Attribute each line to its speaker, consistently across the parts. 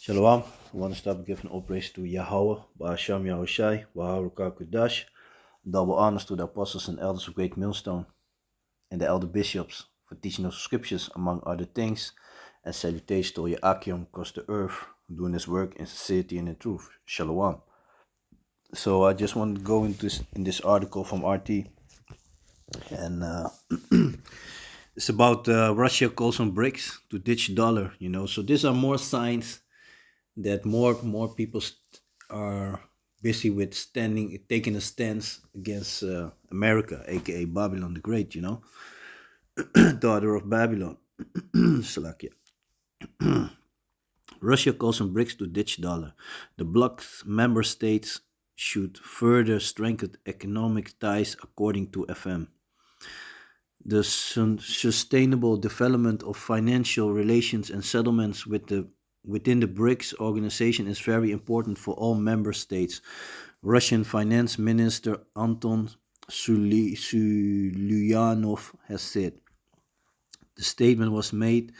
Speaker 1: Shalom. I want to start giving all praise to Yahweh, Ba'asham Yahushai, Waharuka Kudash. Double honors to the apostles and elders of Great Millstone and the elder bishops for teaching us scriptures, among other things. And salutations to Yakim across the earth, doing this work in sincerity and in truth. Shalom. So I just want to go into this article from RT, and it's about Russia calls on BRICS to ditch dollar. So these are more signs that more people are busy with taking a stance against America, aka Babylon the Great, daughter of Babylon. Salakia. Russia calls on BRICS to ditch dollar. The bloc's member states should further strengthen economic ties, according to FM. The sustainable development of financial relations and settlements within the BRICS organization is very important for all member states. Russian Finance Minister Anton Sulyanov has said. The statement was made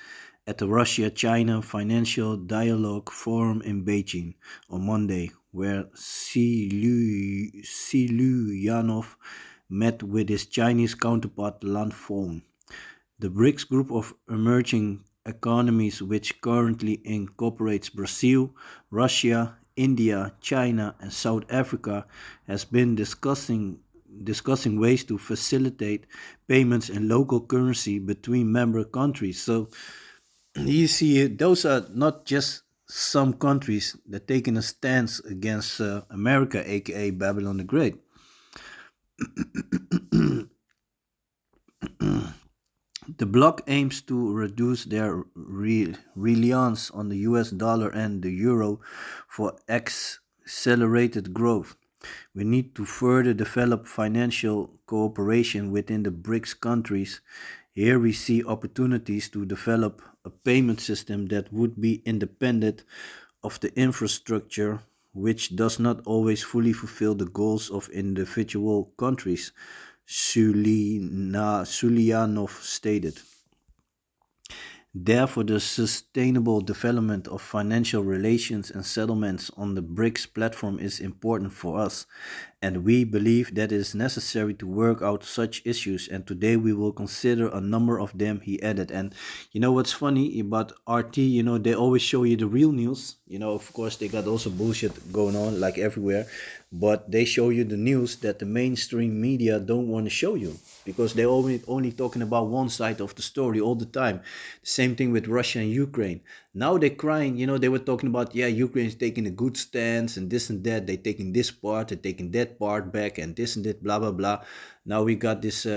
Speaker 1: at the Russia-China Financial Dialogue Forum in Beijing on Monday, where Sulyanov met with his Chinese counterpart Lan Fong. The BRICS group of emerging economies, which currently incorporates Brazil, Russia, India, China, and South Africa, has been discussing ways to facilitate payments in local currency between member countries. So you see, those are not just some countries that taking a stance against America, aka Babylon the Great. The bloc aims to reduce their reliance on the US dollar and the euro for accelerated growth. We need to further develop financial cooperation within the BRICS countries. Here we see opportunities to develop a payment system that would be independent of the infrastructure, which does not always fully fulfill the goals of individual countries, Sulyanov stated. Therefore, the sustainable development of financial relations and settlements on the BRICS platform is important for us, and we believe that it is necessary to work out such issues, and today we will consider a number of them, he added. And you know what's funny about RT, they always show you the real news. Of course, they got also bullshit going on like everywhere, but they show you the news that the mainstream media don't want to show you, because they're only talking about one side of the story all the time. Same thing with Russia and Ukraine. Now they're crying, they were talking about, Ukraine is taking a good stance and this and that. They're taking this part, they're taking that part back and this and that, blah, blah, blah. Now we got this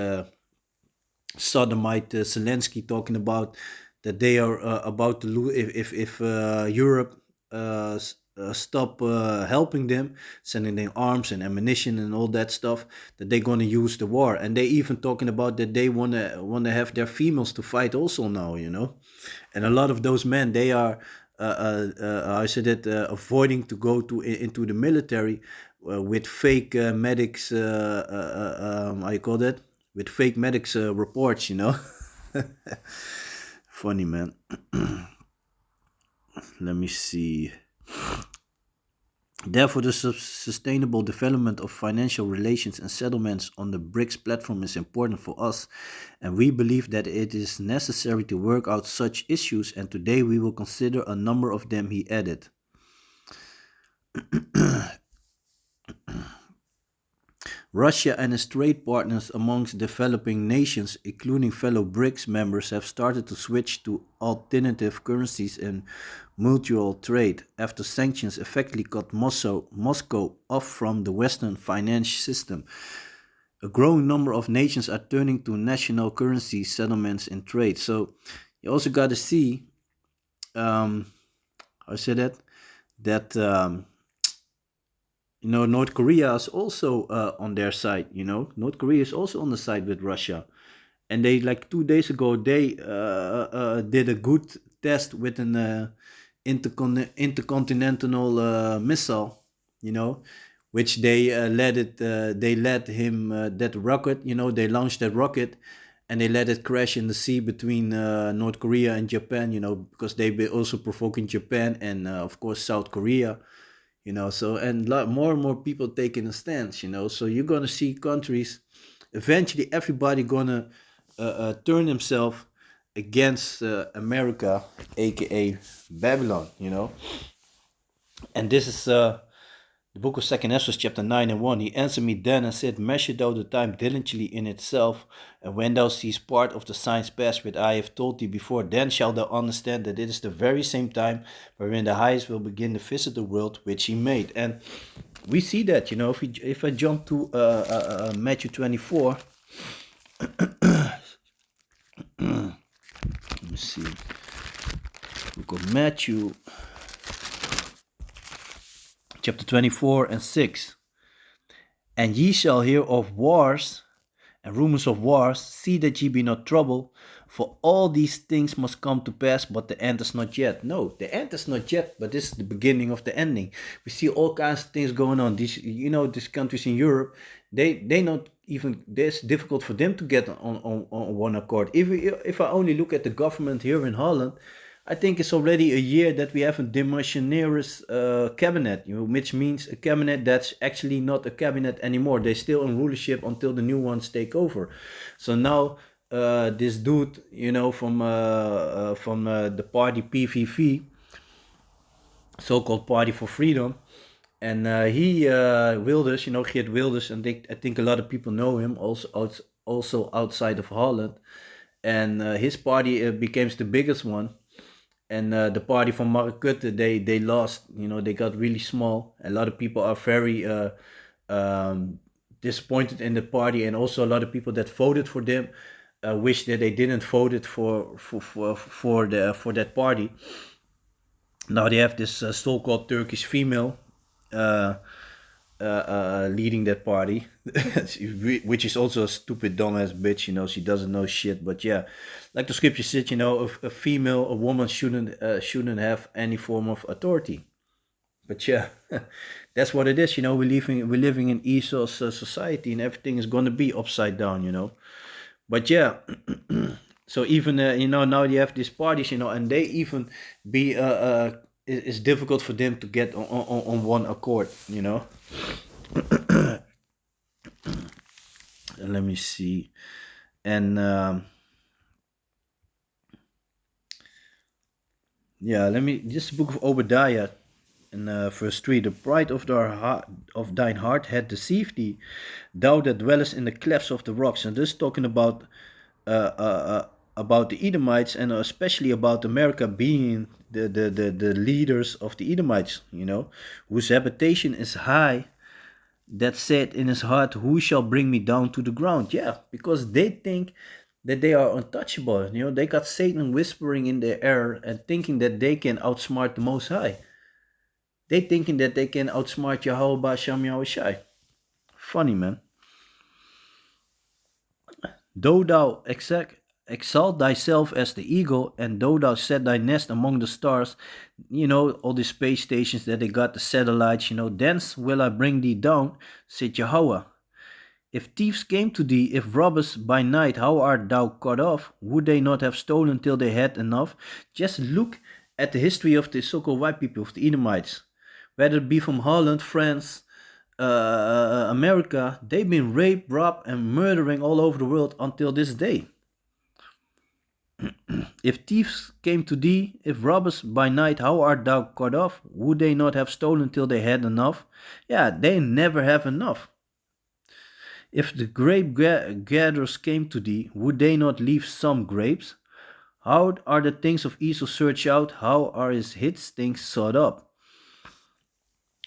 Speaker 1: sodomite Zelensky talking about that they are about to lose if Europe stop helping them, sending them arms and ammunition and all that stuff, that they're going to use the war. And they even talking about that they want to have their females to fight also now, and a lot of those men, they are I said that avoiding to go into the military with fake medics, how you call that, with fake medics reports, Funny, man. Let me see. Therefore, the sustainable development of financial relations and settlements on the BRICS platform is important for us, and we believe that it is necessary to work out such issues, and today we will consider a number of them, he added. Russia and its trade partners amongst developing nations, including fellow BRICS members, have started to switch to alternative currencies and mutual trade after sanctions effectively cut Moscow off from the Western finance system. A growing number of nations are turning to national currency settlements and trade. So you also got to see, I said that North Korea is also on their side. North Korea is also on the side with Russia, and they, like 2 days ago, they did a good test with an intercontinental missile, which they let him that rocket. They launched that rocket, and they let it crash in the sea between North Korea and Japan, because they've been also provoking Japan and of course South Korea, so and more and more people taking a stance, so you're gonna see countries, eventually everybody gonna turn themselves against America, aka Babylon, and this is the book of 2nd Esdras, chapter 9 and 1. He answered me then and said, measure thou the time diligently in itself, and when thou seest part of the signs pass which I have told thee before, then shalt thou understand that it is the very same time wherein the highest will begin to visit the world which he made. And we see that, if I jump to Matthew 24, let me see, book of Matthew, chapter 24 and 6. And ye shall hear of wars and rumors of wars. See that ye be not troubled, for all these things must come to pass, but the end is not yet. No, the end is not yet, but this is the beginning of the ending. We see all kinds of things going on. These countries in Europe, they not even, it's difficult for them to get on one accord. If I only look at the government here in Holland, I think it's already a year that we have a demissionaries cabinet, which means a cabinet that's actually not a cabinet anymore. They're still in rulership until the new ones take over. So now this dude, from the party PVV, so-called Party for Freedom, and Wilders, Geert Wilders, and I think a lot of people know him also outside of Holland, and his party becomes the biggest one. And the party from Mark Rutte, they lost, they got really small. A lot of people are very disappointed in the party, and also a lot of people that voted for them wish that they didn't voted for that party. Now they have this so-called Turkish female leading that party, which is also a stupid dumbass bitch. She doesn't know shit. But yeah, like the scripture said, a woman shouldn't have any form of authority. But yeah, that's what it is. We're living in Esau's society, and everything is gonna be upside down. But yeah, so even now you have these parties, and they even be it's difficult for them to get on one accord. Let me see, and this book of Obadiah, in verse 3, the pride of thine heart had deceived thee, thou that dwellest in the clefts of the rocks. And this talking about the Edomites, and especially about America being the leaders of the Edomites, whose habitation is high, that said in his heart, who shall bring me down to the ground? Yeah, because they think that they are untouchable. They got Satan whispering in their ear and thinking that they can outsmart the Most High. They thinking that they can outsmart Yahweh Ba'Sham Yahushai. Funny, man. Though thou exalt thyself as the eagle, and though thou set thy nest among the stars, all the space stations that they got, the satellites, thence will I bring thee down, said Yahweh. If thieves came to thee, if robbers by night, how art thou cut off? Would they not have stolen till they had enough? Just look at the history of the so-called white people, of the Edomites. Whether it be from Holland, France, America, they've been raped, robbed, and murdering all over the world until this day. If thieves came to thee, if robbers by night, how art thou cut off? Would they not have stolen till they had enough? Yeah, they never have enough. If the grape gatherers came to thee, would they not leave some grapes? How are the things of Esau searched out? How are his things sought up?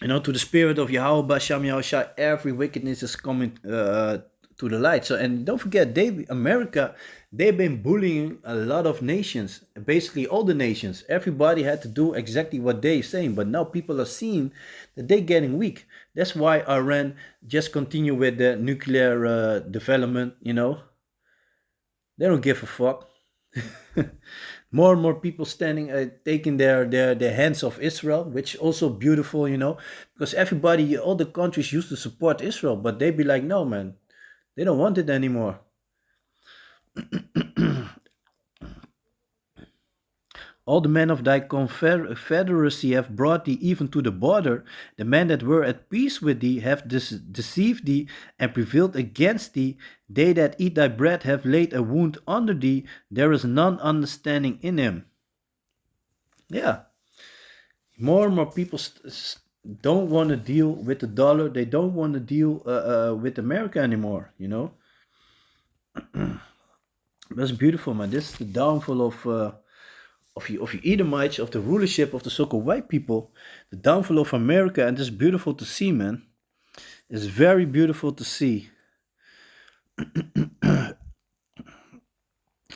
Speaker 1: To the spirit of Yahweh Ba'Sham Yahushai, every wickedness is coming to the light. So, and don't forget, America, they've been bullying a lot of nations, basically all the nations. Everybody had to do exactly what they're saying, but now people are seeing that they're getting weak. That's why Iran just continue with the nuclear development. They don't give a fuck. More and more people taking their hands off Israel, which also beautiful, because everybody, all the countries used to support Israel, but they be like, no, man, they don't want it anymore. All the men of thy confederacy have brought thee even to the border. The men that were at peace with thee have deceived thee and prevailed against thee. They that eat thy bread have laid a wound under thee. There is none understanding in him. Yeah. More and more people don't want to deal with the dollar. They don't want to deal with America anymore, you know. That's beautiful, man. This is the downfall of you Edomites, of the rulership of the so-called white people, the downfall of America, and it's beautiful to see, man. It's very beautiful to see.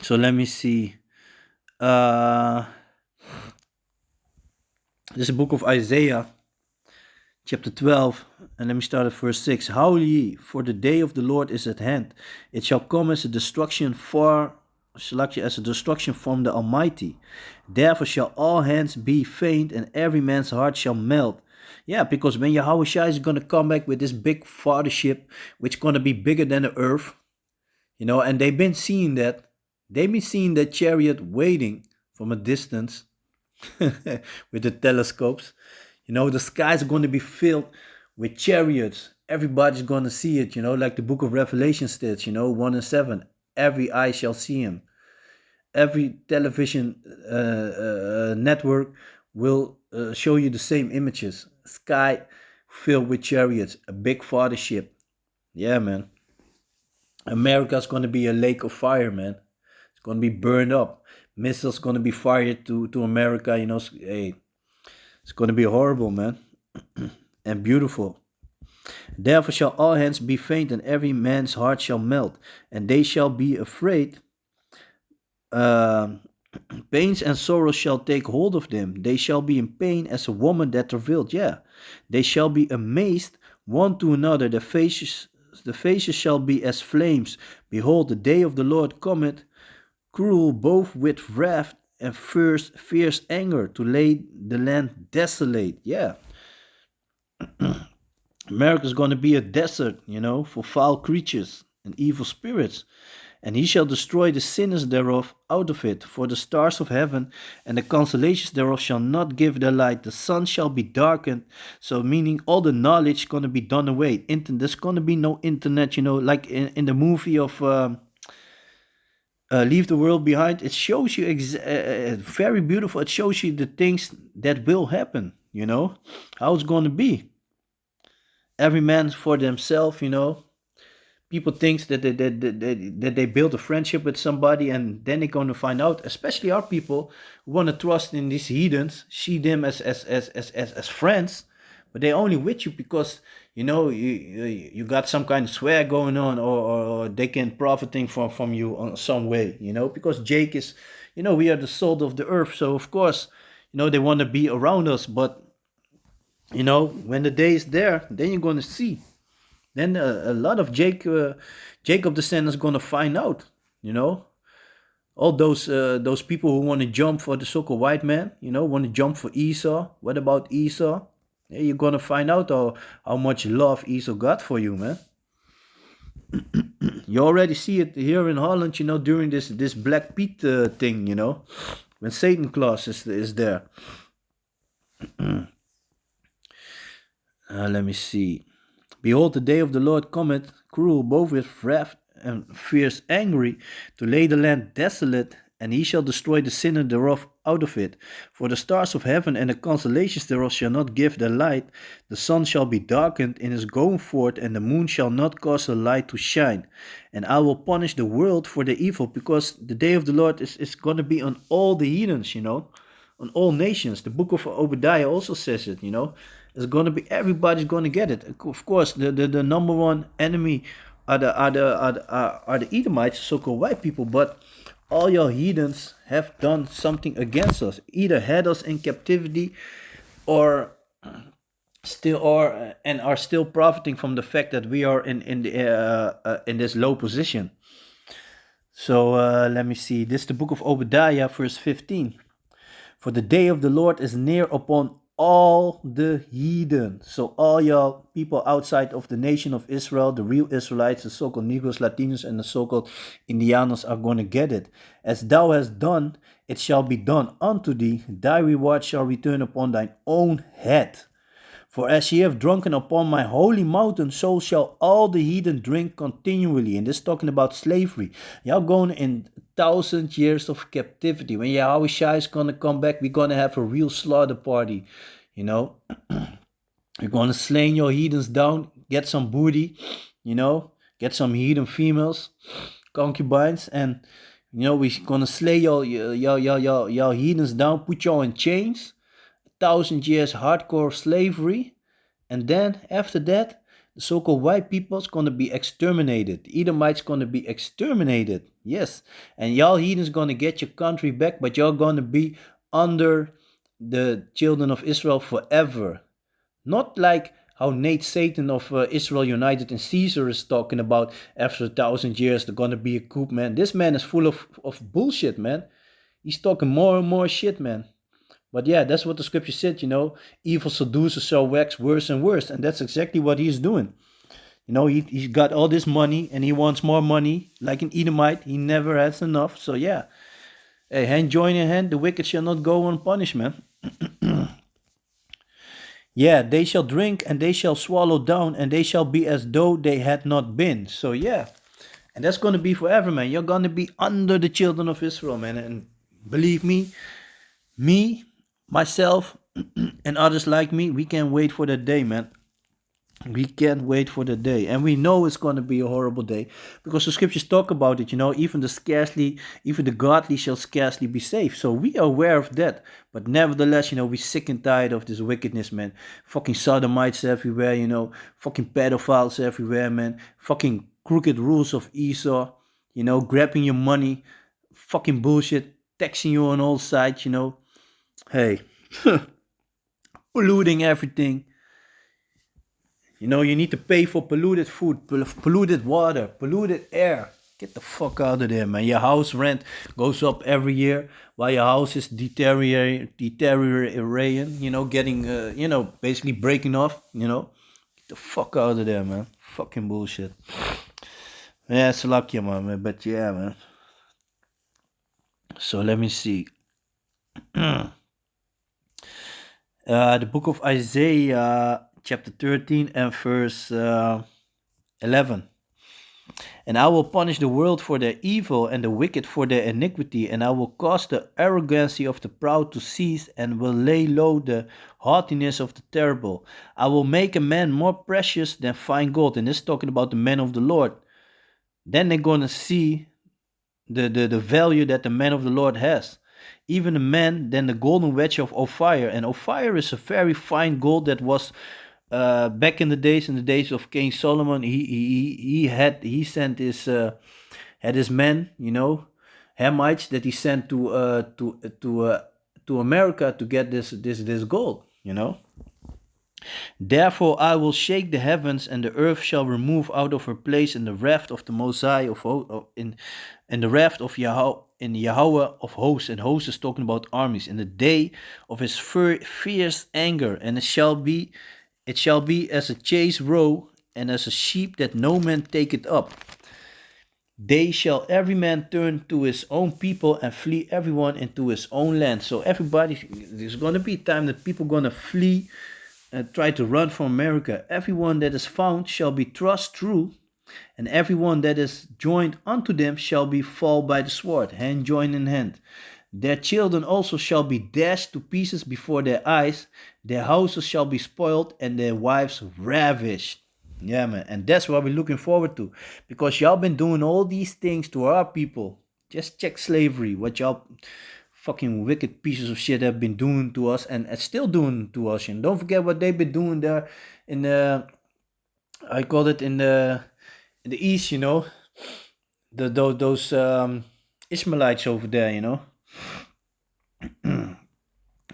Speaker 1: So let me see. This is the book of Isaiah, chapter 12, and let me start at verse 6. Howl ye, for the day of the Lord is at hand. It shall come as a destruction as a destruction from the Almighty. Therefore shall all hands be faint, and every man's heart shall melt. Yeah, because when Yahushua is going to come back with this big fathership, which is going to be bigger than the earth, you know, and they've been seeing that. They've been seeing that chariot waiting from a distance with the telescopes. You know, the skies are going to be filled with chariots. Everybody's going to see it, you know, like the book of Revelation states, you know, 1 and 7. Every eye shall see him. Every television network will show you the same images. Sky filled with chariots, a big fathership. Yeah, man. America's going to be a lake of fire, man. It's going to be burned up. Missiles going to be fired to America, you know. Hey, it's going to be horrible, man. And beautiful. Therefore shall all hands be faint, and every man's heart shall melt, and they shall be afraid. Pains and sorrows shall take hold of them. They shall be in pain as a woman that travailed. Yeah, they shall be amazed one to another. The faces shall be as flames. Behold, the day of the Lord cometh, cruel both with wrath and fierce anger, to lay the land desolate. Yeah. America is going to be a desert, you know, for foul creatures and evil spirits. And he shall destroy the sinners thereof out of it. For the stars of heaven and the constellations thereof shall not give their light. The sun shall be darkened. So meaning all the knowledge is going to be done away. There's going to be no internet, you know, like in the movie of Leave the World Behind. It shows you very beautiful. It shows you the things that will happen, you know, how it's going to be. Every man for themselves, you know. People think that they build a friendship with somebody, and then they're going to find out, especially our people who want to trust in these heathens, see them as friends, but they only with you because, you know, you got some kind of swag going on, or they can profiting from you on some way, you know, because Jake is, you know, we are the salt of the earth, so of course, you know, they want to be around us, but, you know, when the day is there, then you're going to see. Then a lot of Jacob descendants going to find out, you know, all those people who want to jump for the so-called white man, you know, want to jump for Esau. What about Esau? Yeah, you're going to find out how much love Esau got for you, man. You already see it here in Holland, you know, during this Black Pete thing, you know, when Satan Claus is there. Let me see. Behold, the day of the Lord cometh, cruel both with wrath and fierce angry, to lay the land desolate, and he shall destroy the sinner thereof out of it. For the stars of heaven and the constellations thereof shall not give their light. The sun shall be darkened in his going forth, and the moon shall not cause the light to shine. And I will punish the world for the evil, because the day of the Lord is going to be on all the heathens, you know, on all nations. The book of Obadiah also says it, you know. It's going to be, everybody's going to get it. Of course, the number one enemy are the Edomites, so-called white people. But all your heathens have done something against us, either had us in captivity, or are still profiting from the fact that we are in this low position. So let me see. This is the book of Obadiah, verse 15. For the day of the Lord is near upon all the heathen. So all y'all people outside of the nation of Israel, the real Israelites, the so-called Negroes, Latinos, and the so-called Indianos are going to get it. As thou hast done, it shall be done unto thee. Thy reward shall return upon thine own head. For as ye have drunken upon my holy mountain, so shall all the heathen drink continually. And this is talking about slavery. Y'all going in 1,000 years of captivity. When Yahushua is going to come back, we're going to have a real slaughter party. You know, we're going to slay your heathens down, get some booty, you know, get some heathen females, concubines, and, you know, we're going to slay your heathens down, put y'all in chains. 1,000 years hardcore slavery, and then after that, the so-called white people is going to be exterminated. Edomites going to be exterminated. Yes, and y'all heathens going to get your country back, but y'all going to be under the children of Israel forever. Not like how Nate Satan of Israel United and Caesar is talking about after 1,000 years they're going to be a coup, man. This man is full of bullshit, man. He's talking more and more shit, man. But yeah, that's what the scripture said, you know. Evil seducers shall wax worse and worse. And that's exactly what he's doing. You know, he's got all this money and he wants more money. Like an Edomite, he never has enough. So yeah, hey, hand join in hand, the wicked shall not go unpunished, man. Yeah, they shall drink and they shall swallow down and they shall be as though they had not been. So yeah, and that's going to be forever, man. You're going to be under the children of Israel, man. And believe me, myself, and others like me, we can't wait for that day, man. We can't wait for the day. And we know it's going to be a horrible day because the scriptures talk about it, you know, even the godly shall scarcely be saved. So we are aware of that. But nevertheless, you know, we're sick and tired of this wickedness, man. Fucking sodomites everywhere, you know, fucking pedophiles everywhere, man. Fucking crooked rules of Esau, you know, grabbing your money, fucking bullshit, taxing you on all sides, you know. Hey, polluting everything. You know, you need to pay for polluted food, polluted water, polluted air. Get the fuck out of there, man. Your house rent goes up every year while your house is deteriorating, you know, getting, you know, basically breaking off, you know. Get the fuck out of there, man. Fucking bullshit. Yeah, it's lucky, man. But yeah, man. So let me see. The book of Isaiah, chapter 13 and verse 11. And I will punish the world for their evil and the wicked for their iniquity, and I will cause the arrogancy of the proud to cease, and will lay low the haughtiness of the terrible. I will make a man more precious than fine gold. And this is talking about the men of the Lord. Then they're going to see the value that the man of the Lord has. Even a man than the golden wedge of Ophir. And Ophir is a very fine gold that was back in the days of King Solomon. He had his men, you know, Hamites, that he sent to America to get this gold, you know. Therefore I will shake the heavens, and the earth shall remove out of her place in the wrath of the Most High in the wrath of Yahweh, in Yahweh of hosts. And hosts is talking about armies, in the day of his fierce anger. And it shall be as a chase roe, and as a sheep that no man taketh up. They shall every man turn to his own people, and flee everyone into his own land. So everybody, there's going to be a time that people going to flee and try to run from America. Everyone that is found shall be thrust through, and everyone that is joined unto them shall be fall by the sword, hand joined in hand. Their children also shall be dashed to pieces before their eyes. Their houses shall be spoiled, and their wives ravished. Yeah, man. And that's what we're looking forward to. Because y'all been doing all these things to our people. Just check slavery. What y'all fucking wicked pieces of shit have been doing to us, and still doing to us. And don't forget what they've been doing there in the, I call it in the east, you know. Those Ishmaelites over there, you know.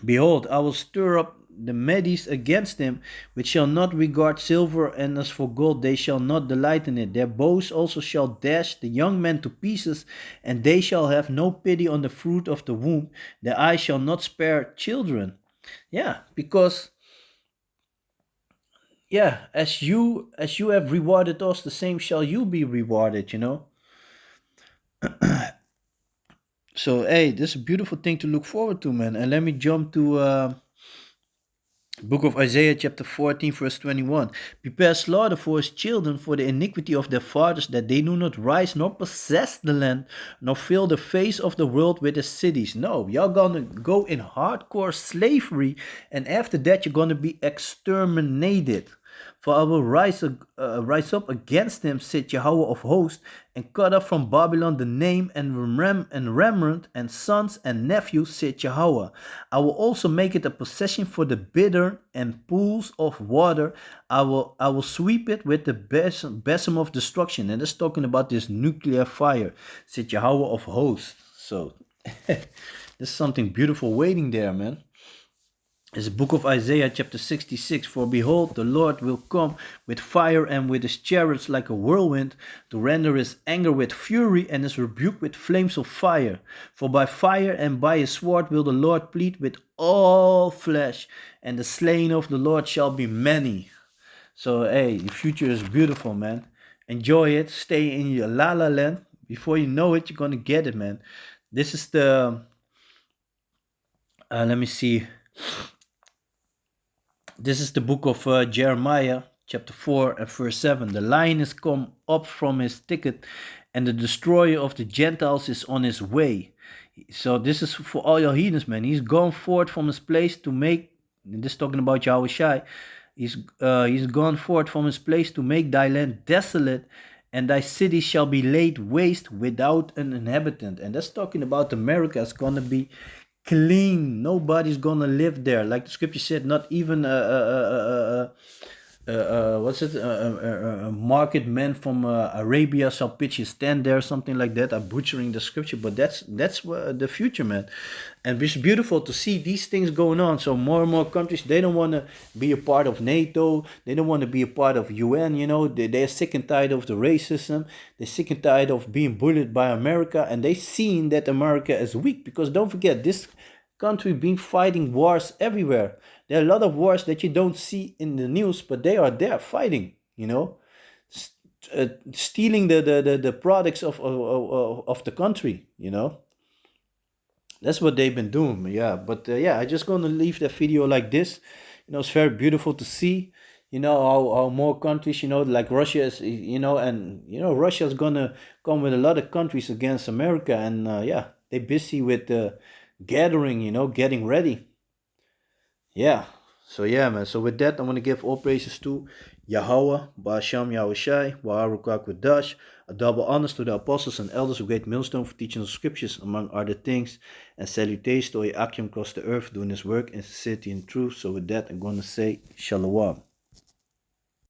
Speaker 1: Behold, I will stir up the Medes against them, which shall not regard silver, and as for gold they shall not delight in it. Their bows also shall dash the young men to pieces, and they shall have no pity on the fruit of the womb. Their eyes shall not spare children. Yeah, because yeah, as you have rewarded us, the same shall you be rewarded, you know. So hey, this is a beautiful thing to look forward to, man. And let me jump to book of Isaiah chapter 14 verse 21. Prepare slaughter for his children for the iniquity of their fathers, that they do not rise nor possess the land, nor fill the face of the world with the cities. No, you're gonna go in hardcore slavery, and after that you're gonna be exterminated. For I will rise up against him, said Yahweh of hosts, and cut off from Babylon the name and remnant and sons and nephews, said Yahweh. I will also make it a possession for the bitter and pools of water. I will sweep it with the besom of destruction. And that's talking about this nuclear fire, said Yahweh of hosts. So there's something beautiful waiting there, man. It's the book of Isaiah chapter 66. For behold, the Lord will come with fire and with his chariots like a whirlwind, to render his anger with fury and his rebuke with flames of fire. For by fire and by his sword will the Lord plead with all flesh, and the slain of the Lord shall be many. So hey, the future is beautiful, man. Enjoy it. Stay in your la la land. Before you know it, you're gonna get it, man. This is the let me see. This is the book of Jeremiah, chapter 4 and verse 7. The lion is come up from his thicket, and the destroyer of the Gentiles is on his way. So this is for all your heathens, man. He's gone forth from his place to make, this is talking about Yahweh Shai, he's gone forth from his place to make thy land desolate, and thy city shall be laid waste without an inhabitant. And that's talking about America. It's gonna be clean. Nobody's gonna live there. Like the scripture said, not even what's it? A market man from Arabia shall pitch his tent there, something like that. I'm butchering the scripture, but that's the future, man. And it's beautiful to see these things going on. So more and more countries, they don't want to be a part of NATO. They don't want to be a part of UN. You know, they're sick and tired of the racism. They're sick and tired of being bullied by America, and they seen that America is weak. Because don't forget, this country been fighting wars everywhere. There are a lot of wars that you don't see in the news, but they are there fighting, you know, stealing the products of the country, you know. That's what they've been doing, yeah. But yeah, I just gonna leave that video like this. You know, it's very beautiful to see. You know how more countries, you know, like Russia is, you know, and you know Russia's gonna come with a lot of countries against America, and yeah, they're busy with gathering, you know, getting ready. Yeah. So yeah, man. So with that, I want to give all praises to Yahweh, Ba'asham Yahushai, Wa'arukak Dash, a double honors to the apostles and elders of Great Millstone for teaching the scriptures, among other things, and salutations to Akim across the earth doing his work in sincerity and truth. So with that, I'm going to say Shalom.